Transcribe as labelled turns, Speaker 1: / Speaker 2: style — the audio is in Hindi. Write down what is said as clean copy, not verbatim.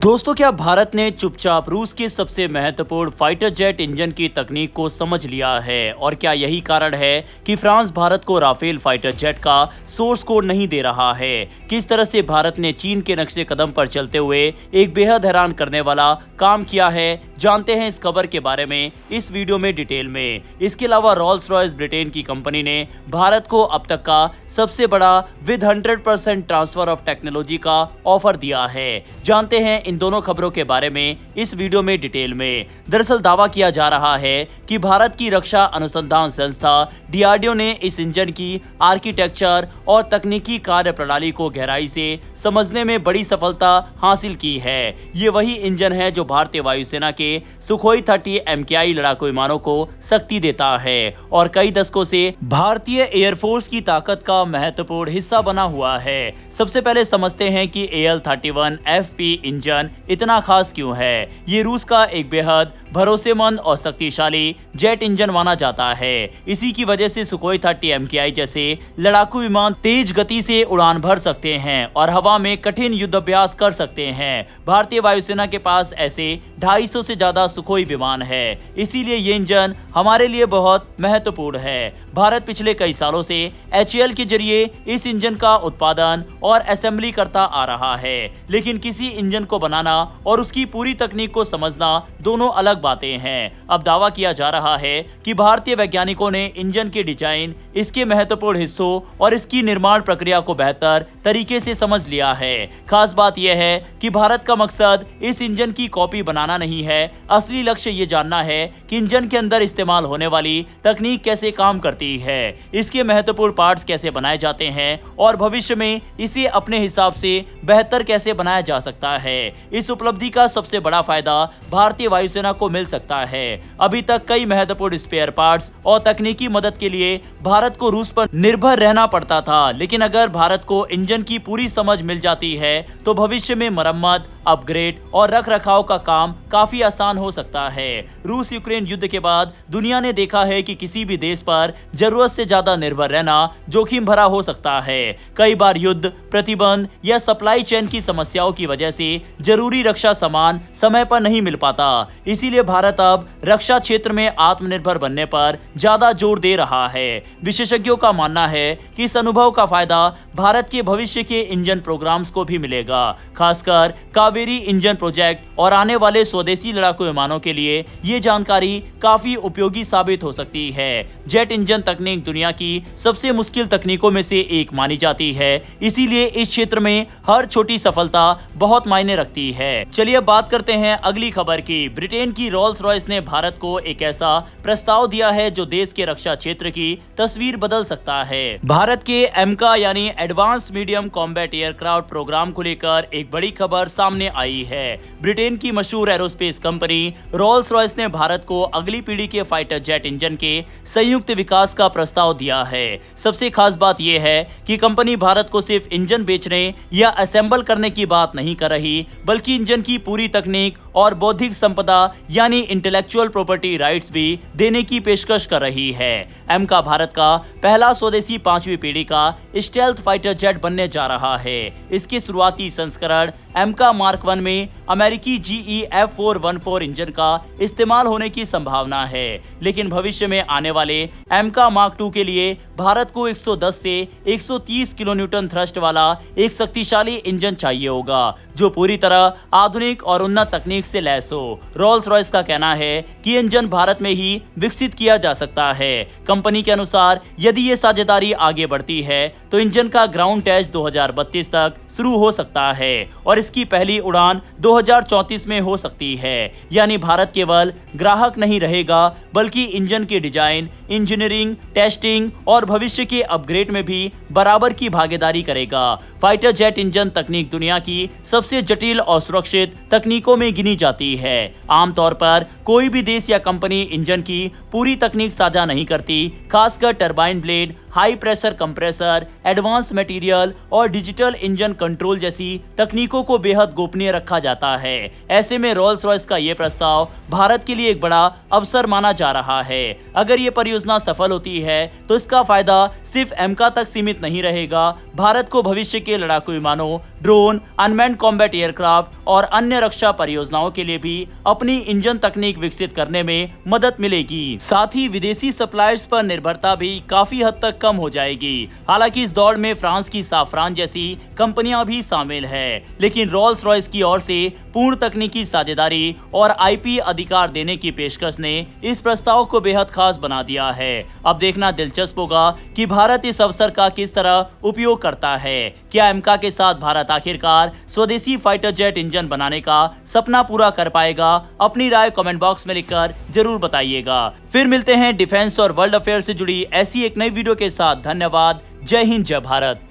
Speaker 1: दोस्तों, क्या भारत ने चुपचाप रूस के सबसे महत्वपूर्ण फाइटर जेट इंजन की तकनीक को समझ लिया है? और क्या यही कारण है कि फ्रांस भारत को राफेल फाइटर जेट का सोर्स कोड नहीं दे रहा है? किस तरह से भारत ने चीन के नक्शे कदम पर चलते हुए एक बेहद हैरान करने वाला काम किया है, जानते हैं इस खबर के बारे में इस वीडियो में डिटेल में। इसके अलावा रॉल्स रॉयस ब्रिटेन की कंपनी ने भारत को अब तक का सबसे बड़ा विद 100% ट्रांसफर ऑफ टेक्नोलॉजी का ऑफर दिया है। जानते हैं इन दोनों खबरों के बारे में इस वीडियो में डिटेल में। दरअसल दावा किया जा रहा है कि भारत की रक्षा अनुसंधान संस्था डीआरडीओ ने इस इंजन की आर्किटेक्चर और तकनीकी कार्य प्रणाली को गहराई से समझने में बड़ी सफलता हासिल की है। ये वही इंजन है जो भारतीय वायुसेना के सुखोई 30 MKI लड़ाकू विमानों को शक्ति देता है और कई दशकों से भारतीय एयरफोर्स की ताकत का महत्वपूर्ण हिस्सा बना हुआ है। सबसे पहले समझते हैं कि AL-31 FP इंजन इतना खास क्यों है। ये रूस का एक बेहद भरोसेमंद और शक्तिशाली जेट इंजन माना जाता है। इसी की वजह से सुखोई 30 MKI जैसे लड़ाकू विमान तेज गति से उड़ान भर सकते हैं और हवा में कठिन युद्धाभ्यास कर सकते हैं। भारतीय वायुसेना के पास ऐसे 250 से ज्यादा सुखोई विमान है, इसीलिए ये इंजन हमारे लिए बहुत महत्वपूर्ण है। भारत पिछले कई सालों से HAL के जरिए इस इंजन का उत्पादन और असेंबली करता आ रहा है, लेकिन किसी इंजन को बनाना और उसकी पूरी तकनीक को समझना दोनों अलग बातें हैं। अब दावा किया जा रहा है कि भारतीय वैज्ञानिकों ने इंजन के डिजाइन, इसके महत्वपूर्ण हिस्सों और इसकी निर्माण प्रक्रिया को बेहतर तरीके से समझ लिया है। खास बात यह है कि भारत का मकसद इस इंजन की कॉपी बनाना नहीं है। असली लक्ष्य ये जानना है कि इंजन के अंदर इस्तेमाल होने वाली तकनीक कैसे काम करती है, इसके महत्वपूर्ण पार्ट्स कैसे बनाए जाते हैं और भविष्य में इसे अपने हिसाब से बेहतर कैसे बनाया जा सकता है। इस उपलब्धि का सबसे बड़ा फायदा भारतीय वायुसेना को मिल सकता है। अभी तक कई महत्वपूर्ण स्पेयर पार्ट्स और तकनीकी मदद के लिए भारत को रूस पर निर्भर रहना पड़ता था, लेकिन अगर भारत को इंजन की पूरी समझ मिल जाती है तो भविष्य में मरम्मत, अपग्रेड और रखरखाव का काम काफी आसान हो सकता है। रूस यूक्रेन युद्ध के बाद दुनिया ने देखा है कि किसी भी देश पर जरूरत से ज्यादा निर्भर रहना जोखिम भरा हो सकता है। कई बार युद्ध, प्रतिबंध या सप्लाई चेन की समस्याओं की वजह से जरूरी रक्षा सामान समय पर नहीं मिल पाता। इसीलिए भारत अब रक्षा क्षेत्र में आत्मनिर्भर बनने पर ज्यादा जोर दे रहा है। विशेषज्ञों का मानना है कि इस अनुभव का फायदा भारत के भविष्य के इंजन प्रोग्राम्स को भी मिलेगा, खासकर कावेरी इंजन प्रोजेक्ट और आने वाले स्वदेशी लड़ाकू विमानों के लिए ये जानकारी काफी उपयोगी साबित हो सकती है। जेट इंजन तकनीक दुनिया की सबसे मुश्किल तकनीकों में से एक मानी जाती है, इसीलिए इस क्षेत्र में हर छोटी सफलता बहुत मायने रखती है। चलिए अब बात करते हैं अगली खबर की। ब्रिटेन की रॉल्स रॉयस ने भारत को एक ऐसा प्रस्ताव दिया है जो देश के रक्षा क्षेत्र की तस्वीर बदल सकता है। भारत के एमका यानी advance medium combat aircraft programme को लेकर एक बड़ी खबर सामने आई है। ब्रिटेन की मशहूर एरोस्पेस कंपनी रॉल्स रॉयस ने भारत को अगली पीढ़ी के फाइटर जेट इंजन के संयुक्त विकास का प्रस्ताव दिया है। सबसे खास बात यह है कि कंपनी भारत को सिर्फ इंजन बेचने या असेंबल करने की बात नहीं कर रही, बल्कि इंजन की पूरी तकनीक और बौद्धिक संपदा यानी इंटेलेक्चुअल प्रॉपर्टी राइट्स भी देने की पेशकश कर रही है। एमका भारत का पहला स्वदेशी 5वीं पीढ़ी का स्टेल्थ फाइटर जेट बनने जा रहा है। इसके शुरुआती संस्करण एमका मार्क 1 में अमेरिकी GE F414 इंजन का इस्तेमाल होने की संभावना है, लेकिन भविष्य में आने वाले एमका मार्क 2 के लिए भारत को 110 से 130 किलोन्यूटन थ्रस्ट वाला एक शक्तिशाली इंजन चाहिए होगा, जो पूरी तरह आधुनिक और उन्नत तकनीक से लैस हो। रॉल्स रॉयस का कहना है कि इंजन भारत में ही विकसित किया जा सकता है। कंपनी के अनुसार यदि ये साझेदारी आगे बढ़ती है तो इंजन का ग्राउंड टेस्ट 2032 तक शुरू हो सकता है और इसकी पहली उड़ान 2034 में हो सकती है। यानी भारत केवल ग्राहक नहीं रहेगा, बल्कि इंजन के डिजाइन, इंजीनियरिंग, टेस्टिंग और भविष्य के अपग्रेड में भी बराबर की भागीदारी करेगा। फाइटर जेट इंजन तकनीक दुनिया की सबसे जटिल और सुरक्षित तकनीकों में गिनी जाती है। आमतौर पर कोई भी देश या कंपनी इंजन की पूरी तकनीक साझा नहीं करती, खासकर turbine blade, high pressure compressor, advance material और डिजिटल इंजन कंट्रोल जैसी तकनीकों को बेहद गोपनीय रखा जाता है। ऐसे में रॉल्स रॉयस का ये प्रस्ताव भारत के लिए एक बड़ा अवसर माना जा रहा है। अगर ये परियोजना सफल होती है तो इसका फायदा सिर्फ एमका तक सीमित नहीं रहेगा। भारत को भविष्य के लड़ाकू विमानों, ड्रोन, अनमैन्ड कॉम्बैट एयरक्राफ्ट और अन्य रक्षा परियोजनाओं के लिए भी अपनी इंजन तकनीक विकसित करने में मदद मिलेगी। साथ ही विदेशी सप्लायर्स पर निर्भरता भी काफी हद तक कम हो जाएगी। हालांकि इस दौड़ में फ्रांस की साफ्रान जैसी कंपनियां भी शामिल है, लेकिन रोल्स रॉयस की ओर से पूर्ण तकनीकी साझेदारी और आईपी अधिकार देने की पेशकश ने इस प्रस्ताव को बेहद खास बना दिया है। अब देखना दिलचस्प होगा कि भारत इस अवसर का किस तरह उपयोग करता है। क्या एमका के साथ भारत आखिरकार स्वदेशी फाइटर जेट इंजन बनाने का सपना पूरा कर पाएगा? अपनी राय कमेंट बॉक्स में लिखकर जरूर बताइएगा। फिर मिलते हैं डिफेंस और वर्ल्ड अफेयर से जुड़ी ऐसी एक नई वीडियो के साथ। धन्यवाद। जय हिंद, जय भारत।